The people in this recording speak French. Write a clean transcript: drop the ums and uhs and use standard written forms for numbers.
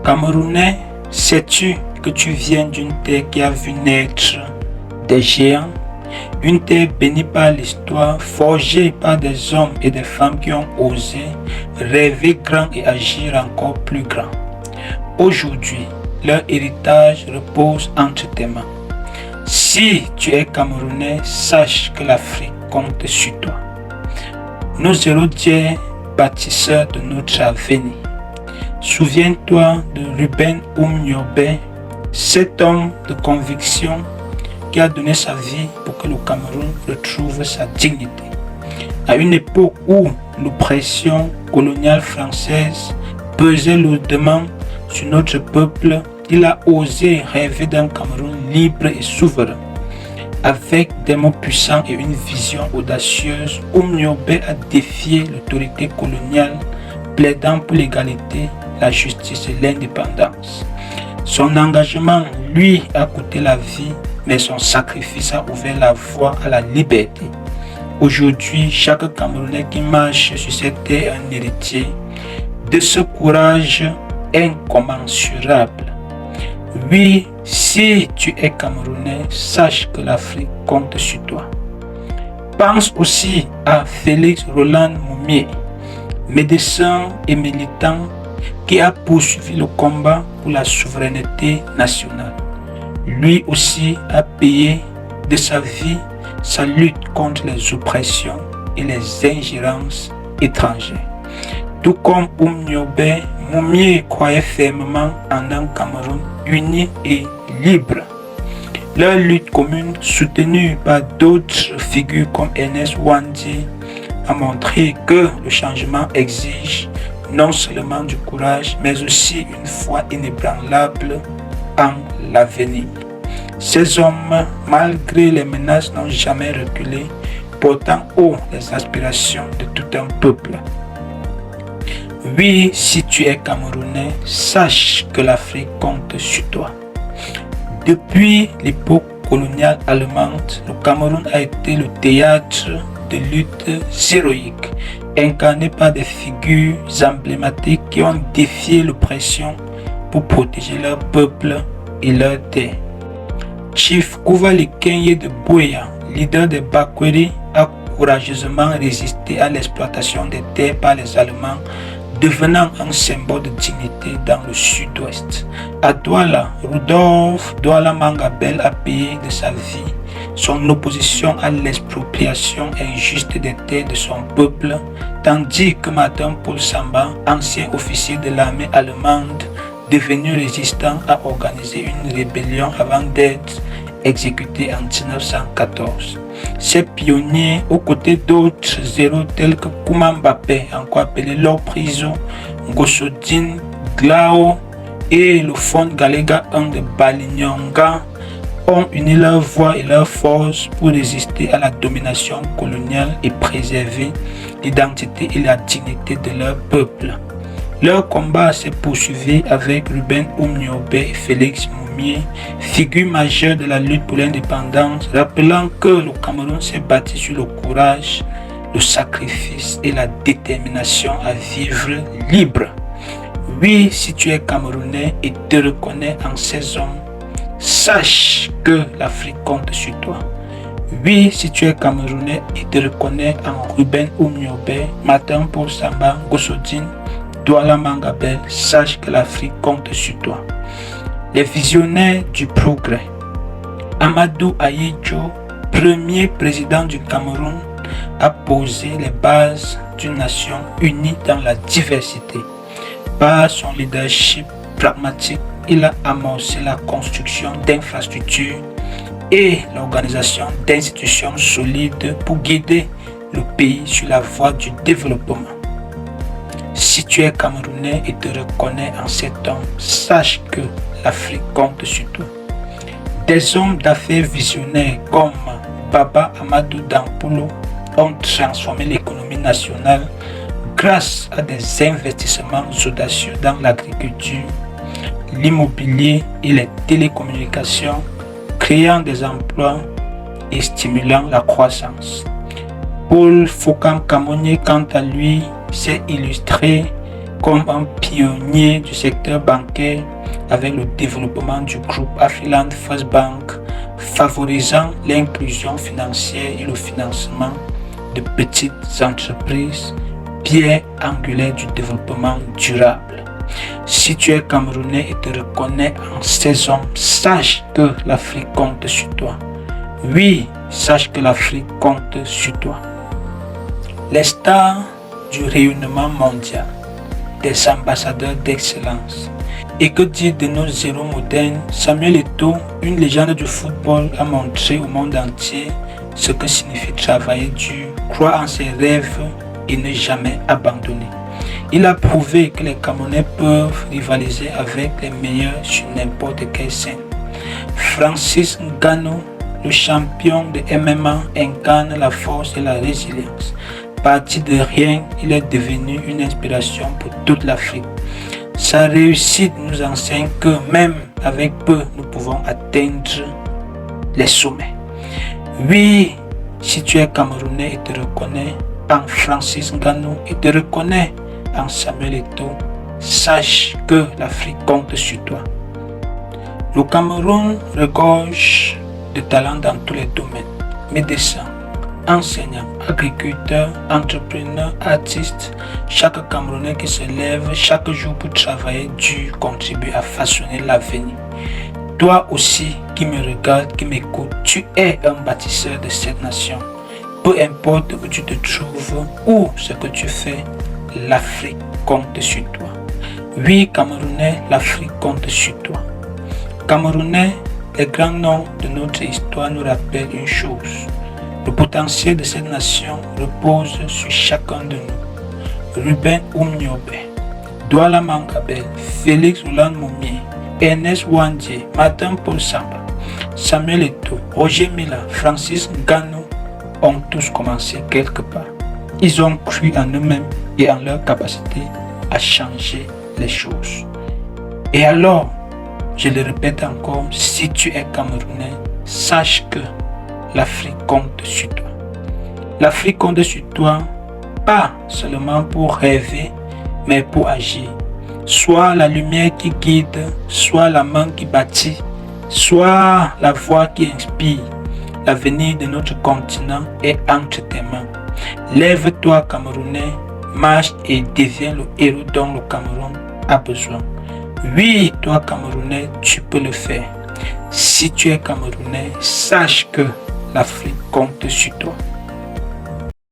Camerounais, sais-tu que tu viens d'une terre qui a vu naître des géants, une terre bénie par l'histoire, forgée par des hommes et des femmes qui ont osé rêver grand et agir encore plus grand. Aujourd'hui, leur héritage repose entre tes mains. Si tu es Camerounais, sache que l'Afrique compte sur toi. Nos hérodiers, bâtisseurs de notre avenir. Souviens-toi de Ruben Oumniobé, cet homme de conviction qui a donné sa vie pour que le Cameroun retrouve sa dignité. À une époque où l'oppression coloniale française pesait lourdement sur notre peuple, il a osé rêver d'un Cameroun libre et souverain. Avec des mots puissants et une vision audacieuse, Oumniobé a défié l'autorité coloniale, plaidant pour l'égalité, la justice et l'indépendance. Son engagement lui a coûté la vie, mais son sacrifice a ouvert la voie à la liberté. Aujourd'hui, chaque Camerounais qui marche sur cette terre est un héritier de ce courage incommensurable. Oui, si tu es Camerounais, sache que l'Afrique compte sur toi. Pense aussi à Félix Roland Moumié, médecin et militant qui a poursuivi le combat pour la souveraineté nationale. Lui aussi a payé de sa vie sa lutte contre les oppressions et les ingérences étrangères. Tout comme Oumniobé, Moumié croyait fermement en un Cameroun uni et libre. Leur lutte commune, soutenue par d'autres figures comme Ernest Ouandie, a montré que le changement exige non seulement du courage, mais aussi une foi inébranlable en l'avenir. Ces hommes, malgré les menaces, n'ont jamais reculé, portant haut les aspirations de tout un peuple. Oui, si tu es Camerounais, sache que l'Afrique compte sur toi. Depuis l'époque coloniale allemande, le Cameroun a été le théâtre de luttes héroïques, incarnées par des figures emblématiques qui ont défié l'oppression pour protéger leur peuple et leur terre. Chief Kouvali Kenye de Bouya, leader des Bakweri, a courageusement résisté à l'exploitation des terres par les Allemands, devenant un symbole de dignité dans le sud-ouest. À Douala, Rudolf Douala Mangabel a payé de sa vie son opposition à l'expropriation injuste des terres de son peuple, tandis que Martin Paul Samba, ancien officier de l'armée allemande, devenu résistant, a organisé une rébellion avant d'être exécuté en 1914. Ces pionniers, aux côtés d'autres héros tels que Kouma Mbappé, encore appelé Lord Prison, Ngosodine Glao et le Fond Galega 1 de Balinyonga, ont uni leurs voix et leurs forces pour résister à la domination coloniale et préserver l'identité et la dignité de leur peuple. Leur combat s'est poursuivi avec Ruben Oumniobé et Félix Moumié, figures majeures de la lutte pour l'indépendance, rappelant que le Cameroun s'est bâti sur le courage, le sacrifice et la détermination à vivre libre. Oui, si tu es Camerounais et te reconnais en ces hommes, sache que l'Afrique compte sur toi. Oui, si tu es Camerounais et te reconnais en Ruben Oumniobé, Martin Paul Samba, Ngosodine Douala Mangabel, sache que l'Afrique compte sur toi. Les visionnaires du progrès. Amadou Ahidjo, premier président du Cameroun, a posé les bases d'une nation unie dans la diversité. Par son leadership pragmatique, il a amorcé la construction d'infrastructures et l'organisation d'institutions solides pour guider le pays sur la voie du développement. Si tu es Camerounais et te reconnais en cet homme, sache que l'Afrique compte sur toi. Des hommes d'affaires visionnaires comme Baba Amadou Dampoulo ont transformé l'économie nationale grâce à des investissements audacieux dans l'agriculture, l'immobilier et les télécommunications, créant des emplois et stimulant la croissance. Paul Fokam Kamone, quant à lui, s'est illustré comme un pionnier du secteur bancaire avec le développement du groupe Afriland First Bank, favorisant l'inclusion financière et le financement de petites entreprises, pierre angulaire du développement durable. Si tu es Camerounais et te reconnais en ces hommes, sache que l'Afrique compte sur toi. Oui, sache que l'Afrique compte sur toi. Les stars du rayonnement mondial, des ambassadeurs d'excellence. Et que dire de nos héros modernes? Samuel Eto'o, une légende du football, a montré au monde entier ce que signifie travailler dur, croire en ses rêves et ne jamais abandonner. Il a prouvé que les Camerounais peuvent rivaliser avec les meilleurs sur n'importe quelle scène. Francis Ngannou, le champion de MMA, incarne la force et la résilience. Parti de rien, il est devenu une inspiration pour toute l'Afrique. Sa réussite nous enseigne que même avec peu, nous pouvons atteindre les sommets. Oui, si tu es Camerounais et te reconnais en Francis Ngannou et te reconnais en Samuel Eto'o, sache que l'Afrique compte sur toi. Le Cameroun regorge de talents dans tous les domaines. Médecins, enseignants, agriculteurs, entrepreneurs, artistes, chaque Camerounais qui se lève chaque jour pour travailler dur contribue à façonner l'avenir. Toi aussi qui me regardes, qui m'écoutes, tu es un bâtisseur de cette nation. Peu importe où tu te trouves ou ce que tu fais, l'Afrique compte sur toi. Oui, Camerounais, l'Afrique compte sur toi. Camerounais, les grands noms de notre histoire nous rappellent une chose. Le potentiel de cette nation repose sur chacun de nous. Ruben Oumniobe, Douala Mangabel, Félix Roland Moumié, Ernest Ouandie, Martin Paul Samba, Samuel Eto'o, Roger Mila, Francis Ngannou ont tous commencé quelque part. Ils ont cru en eux-mêmes et en leur capacité à changer les choses. Et alors, je le répète encore, si tu es Camerounais, sache que l'Afrique compte sur toi. L'Afrique compte sur toi, pas seulement pour rêver, mais pour agir. Sois la lumière qui guide, sois la main qui bâtit, sois la voix qui inspire. L'avenir de notre continent est entre tes mains. Lève-toi, Camerounais, marche et deviens le héros dont le Cameroun a besoin. Oui, toi, Camerounais, tu peux le faire. Si tu es Camerounais, sache que l'Afrique compte sur toi.